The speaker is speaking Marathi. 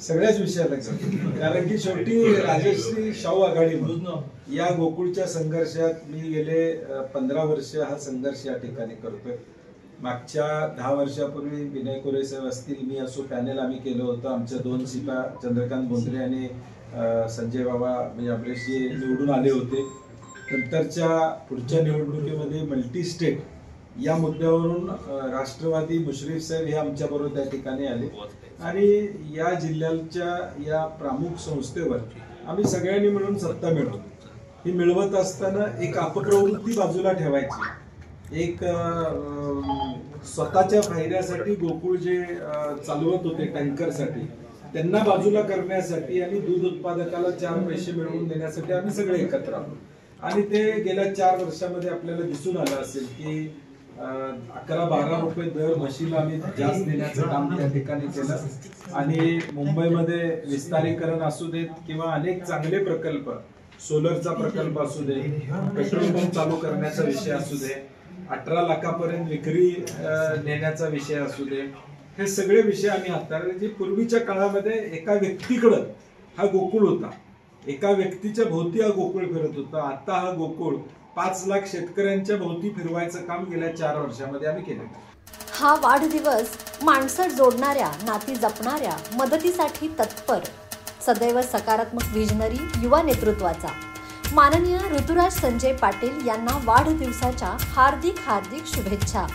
सगळ्याच विषयाला घेऊन, कारण की शेवटी राजश्री शाहू आघाडी या गोकुळच्या संघर्षात मी गेले 15 वर्ष हा संघर्ष या ठिकाणी करतोय। मागच्या 10 वर्षापूर्वी विनय कोरे साहेब असतील, मी असो, पॅनेल आम्ही केलं होतं। आमच्या 2 सीटा चंद्रकांत बोंद्रे आणि संजय बाबा म्हणजे अमरेशजी निवडून आले होते। नंतरच्या पुढच्या निवडणुकीमध्ये मल्टी स्टेट या मुद्द्यावरून राष्ट्रवादी मुश्रीफ साहेब हे आमच्या बरोबर त्या ठिकाणी आले आणि या जिल्ह्याच्या या प्रमुख संस्थेवर आम्ही सगळ्यांनी मिळून सत्ता मिळवली। ही मिळवत असताना एक अपप्रवृत्ती बाजूला ठेवायची, एक स्वतःच्या फायद्यासाठी गोकुळ जे चालवत होते टँकरसाठी त्यांना बाजूला करण्यासाठी आणि दूध उत्पादकाला 4 पैसे मिळवून देण्यासाठी आम्ही सगळे एकत्र आलो। आणि ते गेल्या 4 वर्षामध्ये आपल्याला दिसून आलं असेल की 11-12 रुपये दर म्हशीला आम्ही जास्त देण्याचं काम त्या ठिकाणी केलं। आणि मुंबईमध्ये विस्तारीकरण असू देत किंवा अनेक चांगले प्रकल्प, सोलरचा प्रकल्प असू दे, पेट्रोल पंप चालू करण्याचा विषय असू दे, 18 लाखापर्यंत विक्री नेण्याचा विषय असू दे, हे सगळे विषय आम्ही हाताळले। जे पूर्वीच्या काळामध्ये एका व्यक्तीकडे हा गोकुळ होता, एका व्यक्तीच्या भोवती हा गोकुळ फिरत होता। आता हा गोकुळ 5 लाख शेतकऱ्यांच्या भोवती फिरवायचं काम गेल्या 4 वर्षामध्ये आम्ही केलं। हा वाढदिवस माणसं जोडणाऱ्या, नाती जपणाऱ्या, मदतीसाठी तत्पर, सदैव सकारात्मक विजनरी युवा नेतृत्वाचा माननीय ऋतुराज संजय पाटील यांना वाढदिवसाच्या हार्दिक शुभेच्छा।